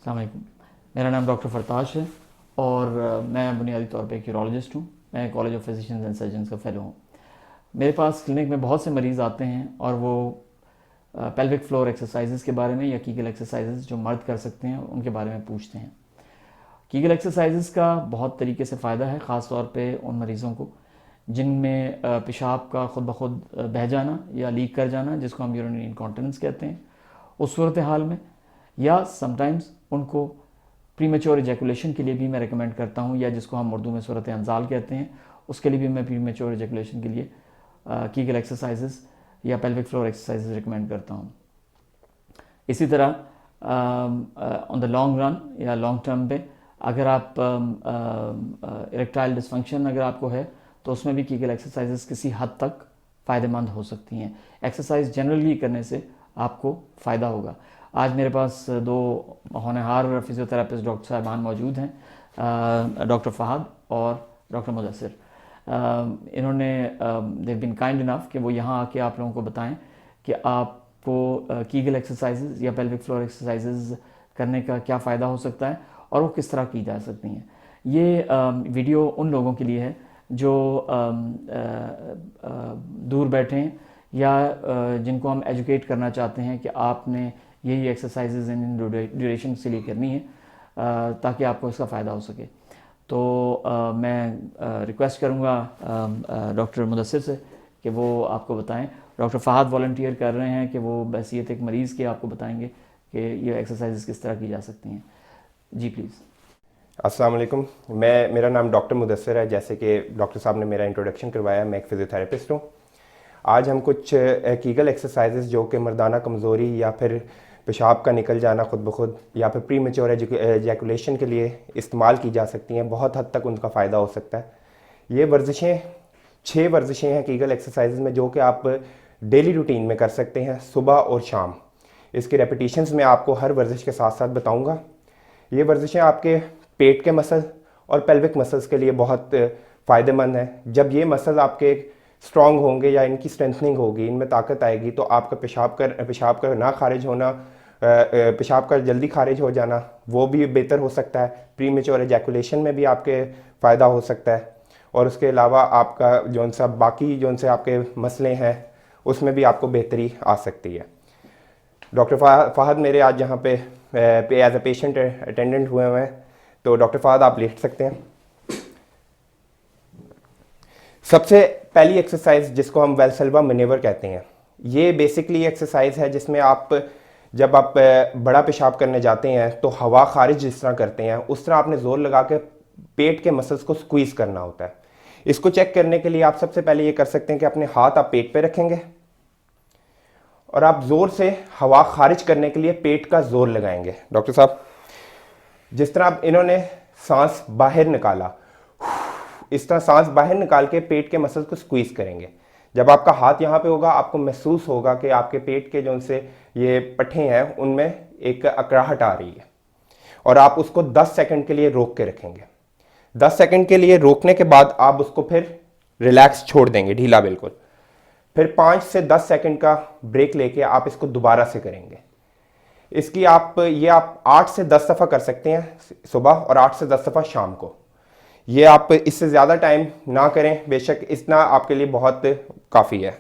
अस्सलाम वालेकुम। मेरा नाम डॉक्टर फरताश है और मैं बुनियादी तौर पे एक यूरोलॉजिस्ट हूँ। मैं college of physicians and surgeons का फ़ेलो हूँ। मेरे पास क्लिनिक में बहुत से मरीज़ आते हैं और वो पेल्विक फ्लोर एक्सरसाइजेज़ के बारे में या कीगल एक्सरसाइजेज़ जो मर्द कर सकते हैं उनके बारे में पूछते हैं। कीगल एक्सरसाइजेज़ का बहुत तरीके से फ़ायदा है, ख़ास तौर पे उन मरीज़ों को जिनमें पेशाब का ख़ुद ब खुद बह जाना या लीक कर जाना, जिसको हम यूरिनरी इनकॉन्टिनेंस कहते हैं, उस सूरत हाल में, या समटाइम्स उनको प्रीमेच्योर इजैकुलेशन के लिए भी मैं रिकमेंड करता हूँ, या जिसको हम उर्दू में सूरत अंजाल कहते हैं, उसके लिए भी मैं प्रीमेच्योर इजैकुलेशन के लिए कीगल एक्सरसाइजेज़ या पेल्विक फ्लोर एक्सरसाइजेज़ रिकमेंड करता हूँ। इसी तरह ऑन द लॉन्ग रन या लॉन्ग टर्म पे अगर आप इरेक्टाइल डिसफंक्शन अगर आपको है तो उसमें भी कीगल एक्सरसाइजेज़ किसी हद तक फ़ायदेमंद हो सकती हैं। एक्सरसाइज जनरली करने से आपको फ़ायदा होगा। आज मेरे पास दो होनहार फिजियोथेरापिस्ट डॉक्टर साहबान मौजूद हैं, डॉक्टर फ़हद और डॉक्टर मुदस्सिर। इन्होंने दे बिन काइंड इनफ कि वो यहाँ आके आप लोगों को बताएं कि आपको कीगल एक्सरसाइजेज़ या पेल्विक फ्लोर एक्सरसाइजेज़ करने का क्या फ़ायदा हो सकता है और वो किस तरह की जा सकती हैं। ये वीडियो उन लोगों के लिए है जो दूर बैठे हैं या जिनको हम एजुकेट करना चाहते हैं कि आपने यही एक्सरसाइजेज इन ड्यूरेशन के लिए करनी है ताकि आपको इसका फ़ायदा हो सके। तो मैं रिक्वेस्ट करूँगा डॉक्टर मुदस्सिर से कि वो आपको बताएं। डॉक्टर फ़हद वॉलंटियर कर रहे हैं कि वो बहसीत एक मरीज़ के आपको बताएंगे कि ये एक्सरसाइजेज किस तरह की जा सकती हैं। जी प्लीज़। अस्सलाम वालेकुम। मेरा नाम डॉक्टर मुदस्सिर है। जैसे कि डॉक्टर साहब ने मेरा इंट्रोडक्शन करवाया, मैं एक फ़िज़ियोथेरेपिस्ट हूँ। आज हम कुछ कीगल एक्सरसाइजेज जो कि मर्दाना कमज़ोरी या फिर पेशाब का निकल जाना खुद ब खुद या फिर प्री मेच्योर एजैकुलेशन के लिए इस्तेमाल की जा सकती हैं। बहुत हद तक उनका फ़ायदा हो सकता है। ये वर्जिशें 6 वर्जिशें हैं कीगल एक्सरसाइजेज में जो कि आप डेली रूटीन में कर सकते हैं, सुबह और शाम। इसकी रेपिटेशंस मैं आपको हर वर्जिश के साथ साथ बताऊँगा। ये वर्जिशें आपके पेट के मसल और पेल्विक मसल्स के लिए बहुत फ़ायदेमंद हैं। जब ये मसल आपके स्ट्रॉन्ग होंगे या इनकी स्ट्रेंथनिंग होगी, इनमें ताकत आएगी, तो आपका पेशाब का ना खारिज होना, पेशाब का जल्दी खारिज हो जाना वो भी बेहतर हो सकता है। प्री मेच्योर एजैकुलेशन में भी आपके फ़ायदा हो सकता है। और उसके अलावा आपका जौन सा बाकी जौन से आपके मसले हैं उसमें भी आपको बेहतरी आ सकती है। डॉक्टर फ़हद मेरे आज यहाँ पे एज ए पेशेंट अटेंडेंट हुए हैं। तो डॉक्टर फ़हद आप लेट सकते हैं। सबसे पहली एक्सरसाइज जिसको हम वेल्सेल्वा मैनेवर कहते हैं, ये बेसिकली एक्सरसाइज है जिसमें जब आप बड़ा पेशाब करने जाते हैं तो हवा खारिज जिस तरह करते हैं उस तरह आपने जोर लगा के पेट के मसल्स को स्क्वीज करना होता है। इसको चेक करने के लिए आप सबसे पहले ये कर सकते हैं कि अपने हाथ आप पेट पे रखेंगे और आप जोर से हवा खारिज करने के लिए पेट का जोर लगाएंगे। डॉक्टर साहब, जिस तरह आप इन्होंने सांस बाहर निकाला, इस तरह सांस बाहर निकाल के पेट के मसल को स्क्वीज करेंगे। जब आपका हाथ यहाँ पे होगा आपको महसूस होगा कि आपके पेट के जो से ये पट्टे हैं उनमें एक अकड़ाहट आ रही है और आप उसको 10 सेकंड के लिए रोक के रखेंगे। 10 सेकंड के लिए रोकने के बाद आप उसको फिर रिलैक्स छोड़ देंगे, ढीला बिल्कुल। फिर 5 से 10 सेकंड का ब्रेक लेके आप इसको दोबारा से करेंगे। इसकी आप 8 से 10 दफ़ा कर सकते हैं सुबह और 8 से 10 दफ़ा शाम को। ये आप इससे ज़्यादा टाइम ना करें, बेशक इतना आपके लिए बहुत काफ़ी है।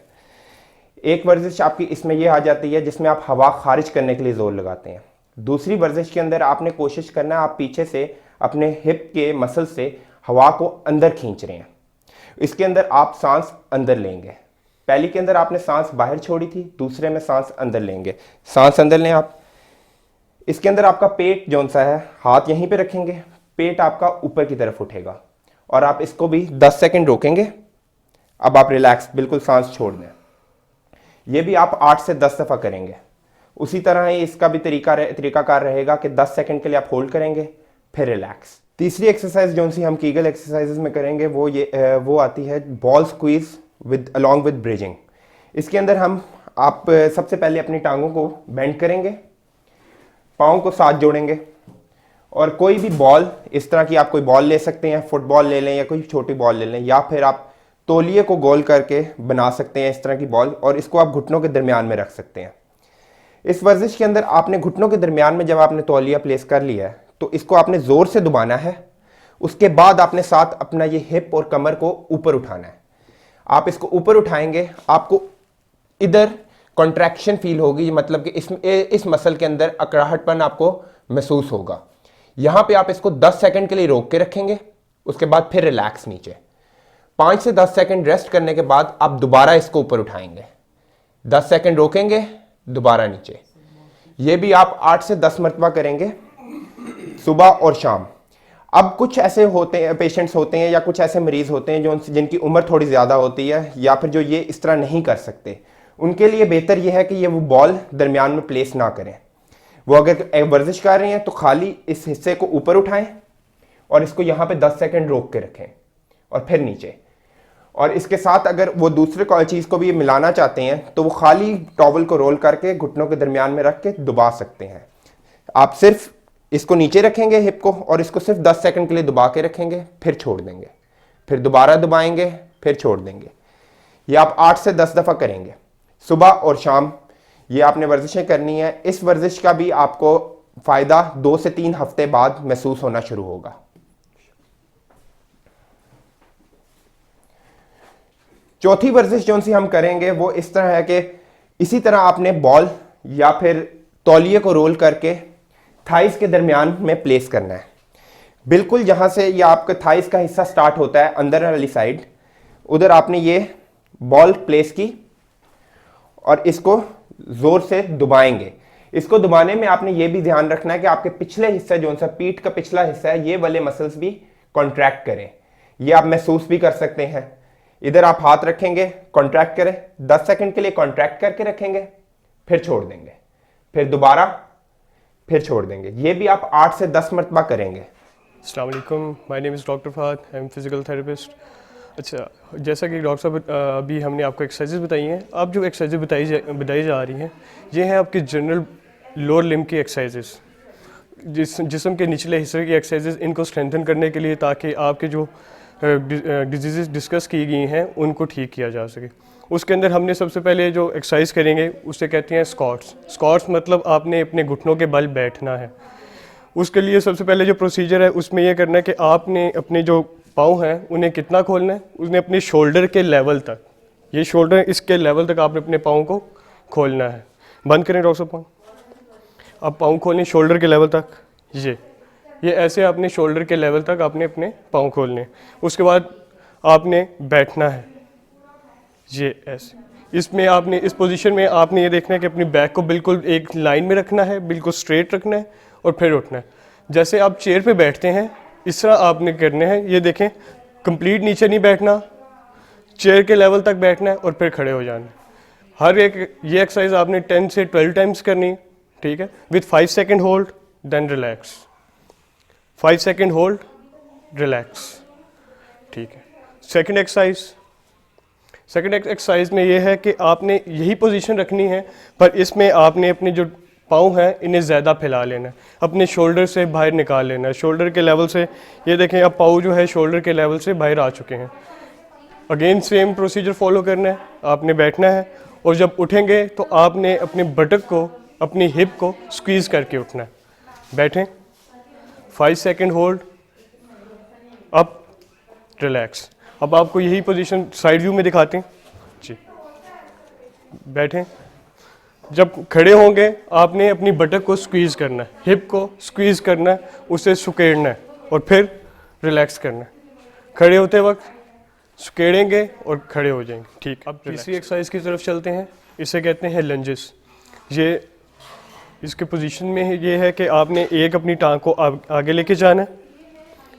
एक वर्जिश आपकी इसमें यह आ जाती है जिसमें आप हवा खारिज करने के लिए ज़ोर लगाते हैं। दूसरी वर्जिश के अंदर आपने कोशिश करना है आप पीछे से अपने हिप के मसल से हवा को अंदर खींच रहे हैं। इसके अंदर आप सांस अंदर लेंगे। पहली के अंदर आपने सांस बाहर छोड़ी थी, दूसरे में सांस अंदर लेंगे। सांस अंदर लें आप। इसके अंदर आपका पेट जौन सा है, हाथ यहीं पे रखेंगे, पेट आपका ऊपर की तरफ उठेगा और आप इसको भी 10 सेकंड रोकेंगे। अब आप रिलैक्स बिल्कुल सांस छोड़ दें। ये भी आप 8 से 10 दफ़ा करेंगे। उसी तरह ही इसका भी तरीकाकार रहेगा कि 10 सेकंड के लिए आप होल्ड करेंगे फिर रिलैक्स। तीसरी एक्सरसाइज जौन सी हम कीगल एक्सरसाइजेज में करेंगे वो आती है ball squeeze along with bridging. इसके अंदर आप सबसे पहले अपनी टांगों को बेंड करेंगे, पाँव को साथ जोड़ेंगे और कोई भी बॉल, इस तरह की आप कोई बॉल ले सकते हैं, फुटबॉल ले लें या कोई छोटी बॉल ले लें, या फिर आप तौलिए को गोल करके बना सकते हैं इस तरह की बॉल और इसको आप घुटनों के दरमियान में रख सकते हैं। इस वर्जिश के अंदर आपने घुटनों के दरमियान में जब आपने तौलिया प्लेस कर लिया है तो इसको आपने ज़ोर से दबाना है। उसके बाद आपने साथ अपना ये हिप और कमर को ऊपर उठाना है। आप इसको ऊपर उठाएंगे, आपको इधर कॉन्ट्रैक्शन फील होगी, मतलब कि इस मसल के अंदर अकड़ाहटपन आपको महसूस होगा। यहाँ पे आप इसको 10 सेकंड के लिए रोक के रखेंगे, उसके बाद फिर रिलैक्स नीचे। 5 से 10 सेकंड रेस्ट करने के बाद आप दोबारा इसको ऊपर उठाएंगे, 10 सेकंड रोकेंगे, दोबारा नीचे। ये भी आप 8 से 10 मरतबा करेंगे सुबह और शाम। अब कुछ ऐसे होते हैं पेशेंट्स होते हैं या कुछ ऐसे मरीज़ होते हैं जिनकी उम्र थोड़ी ज़्यादा होती है या फिर जो ये इस तरह नहीं कर सकते, उनके लिए बेहतर ये है कि ये वो बॉल दरमियान में प्लेस ना करें। वो अगर वर्जिश कर रहे हैं तो खाली इस हिस्से को ऊपर उठाएं और इसको यहाँ पे 10 सेकंड रोक के रखें और फिर नीचे। और इसके साथ अगर वो दूसरे चीज़ को भी मिलाना चाहते हैं तो वो खाली टॉवल को रोल करके घुटनों के दरमियान में रख के दबा सकते हैं। आप सिर्फ इसको नीचे रखेंगे हिप को और इसको सिर्फ 10 सेकंड के लिए दबा के रखेंगे, फिर छोड़ देंगे, फिर दोबारा दबाएंगे, फिर छोड़ देंगे। ये आप 8 से 10 दफ़ा करेंगे सुबह और शाम। ये आपने वर्जिशें करनी है। इस वर्जिश का भी आपको फ़ायदा 2 से 3 हफ्ते बाद महसूस होना शुरू होगा। चौथी वर्जिश जो सी हम करेंगे वो इस तरह है कि इसी तरह आपने बॉल या फिर तौलिए को रोल करके थाइस के दरमियान में प्लेस करना है। बिल्कुल जहाँ से ये आपका थाइस का हिस्सा स्टार्ट होता है अंदर वाली साइड, उधर आपने ये बॉल प्लेस की और इसको ज़ोर से दबाएंगे। इसको दबाने में आपने ये भी ध्यान रखना है कि आपके पिछले हिस्से जो सा पीठ का पिछला हिस्सा है, ये वाले मसल्स भी कॉन्ट्रैक्ट करें। ये आप महसूस भी कर सकते हैं। इधर आप हाथ रखेंगे, कॉन्ट्रैक्ट करें, 10 सेकंड के लिए कॉन्ट्रैक्ट करके रखेंगे, फिर छोड़ देंगे, फिर दोबारा, फिर छोड़ देंगे। ये भी आप 8 से 10 मरतबा करेंगे। अस्सलाम वालेकुम, my name is doctor Fahad, I am physical therapist. अच्छा, जैसा कि डॉक्टर साहब अभी हमने आपको एक्सरसाइजेज बताई हैं, अब जो एक्सरसाइजेज बताई जा रही हैं ये हैं आपकी जनरल लोअर लिम्ब की एक्सरसाइजेज, जिस्म के निचले हिस्से की एक्सरसाइजेज, इनको स्ट्रेंथन करने के लिए, ताकि आपके जो डिजीज़ डिस्कस की गई हैं उनको ठीक किया जा सके। उसके अंदर हमने सबसे पहले जो एक्सरसाइज करेंगे उसे कहते हैं स्क्वाट्स। स्क्वाट्स मतलब आपने अपने घुटनों के बल बैठना है। उसके लिए सबसे पहले जो प्रोसीजर है उसमें यह करना है कि आपने अपने जो पाँव हैं उन्हें कितना खोलना है, उन्हें अपने शोल्डर के लेवल तक, ये शोल्डर इसके लेवल तक आपने अपने पाँव को खोलना है। बंद करें डॉक्टर साहब, आप पाँव खोलें शोल्डर के लेवल तक। ये ऐसे आपने शोल्डर के लेवल तक आपने अपने पाँव खोलने। उसके बाद आपने बैठना है, ये ऐसे। इसमें आपने इस पोजीशन में आपने ये देखना है कि अपनी बैक को बिल्कुल एक लाइन में रखना है, बिल्कुल स्ट्रेट रखना है और फिर उठना है। जैसे आप चेयर पे बैठते हैं इस तरह आपने करने हैं। ये देखें, कंप्लीट नीचे नहीं बैठना, चेयर के लेवल तक बैठना है और फिर खड़े हो जाना है। हर एक ये एक्सरसाइज आपने 10 से 12 टाइम्स करनी, ठीक है, with 5 second hold then relax, 5 second hold relax, ठीक है। सेकेंड एक्सरसाइज में ये है कि आपने यही पोजीशन रखनी है, पर इसमें आपने अपने जो पाँव हैं इन्हें ज़्यादा फैला लेना है, अपने शोल्डर से बाहर निकाल लेना है, शोल्डर के लेवल से। ये देखें, अब पाँव जो है शोल्डर के लेवल से बाहर आ चुके हैं। अगेन सेम प्रोसीजर फॉलो करना है, आपने बैठना है और जब उठेंगे तो आपने अपने बटक को, अपनी हिप को स्क्वीज़ करके उठना है। बैठें, 5 सेकेंड होल्ड, अप, रिलैक्स। अब आपको यही पोजीशन साइड व्यू में दिखाते हैं जी। बैठें, जब खड़े होंगे आपने अपनी बटक को स्क्वीज़ करना है, हिप को स्क्वीज़ करना है, उसे सुकेड़ना है और फिर रिलैक्स करना है। खड़े होते वक्त सुकेड़ेंगे और खड़े हो जाएंगे, ठीक। अब तीसरी एक्सरसाइज की तरफ चलते हैं, इसे कहते हैं लंजेस। ये इसके पोजीशन में ये है कि आपने एक अपनी टांग को आगे लेके जाना है,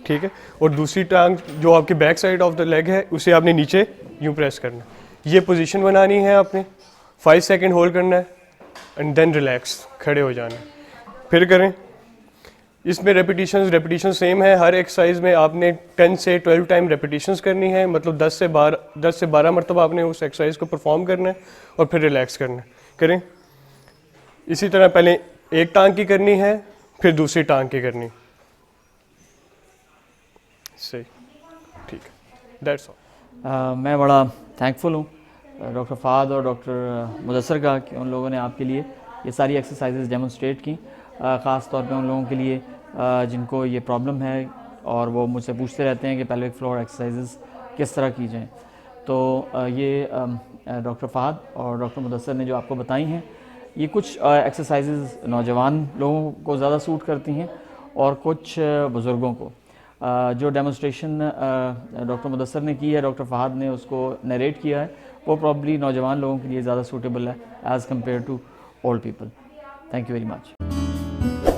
ठीक है, और दूसरी टांग जो आपकी back side of the leg है उसे आपने नीचे यूँ प्रेस करना है। ये पोजीशन बनानी है आपने, 5 सेकेंड होल्ड करना है एंड देन रिलैक्स, खड़े हो जाना है। फिर करें। इसमें रेपिटेशन सेम है। हर एक्सरसाइज में आपने 10 से 12 टाइम रेपिटेशंस करनी है, मतलब 10 से 12 मरतबा आपने उस एक्सरसाइज को परफॉर्म करना है और फिर रिलैक्स करना है। करें। इसी तरह पहले एक टांग की करनी है, फिर दूसरी टांग की करनी, सही, ठीक है, दैट्स ऑल। मैं बड़ा थैंकफुल हूँ डॉक्टर फहद और डॉक्टर मुदस्सर का कि उन लोगों ने आपके लिए ये सारी एक्सरसाइजेज डेमोन्स्ट्रेट की, ख़ास तौर पे उन लोगों के लिए जिनको ये प्रॉब्लम है और वो मुझसे पूछते रहते हैं कि पेल्विक फ्लोर एक्सरसाइजेज किस तरह की जाएँ। तो ये डॉक्टर फ़हद और डॉक्टर मुदस्सर ने जो आपको बताई हैं, ये कुछ एक्सरसाइजेज नौजवान लोगों को ज़्यादा सूट करती हैं और कुछ बुज़ुर्गों को। जो डेमोन्स्ट्रेशन डॉक्टर मुदस्सर ने की है, डॉक्टर फ़हद ने उसको नरेट किया है, वो प्रॉब्ली नौजवान लोगों के लिए ज़्यादा सूटेबल है as compare to old people. Thank you very much.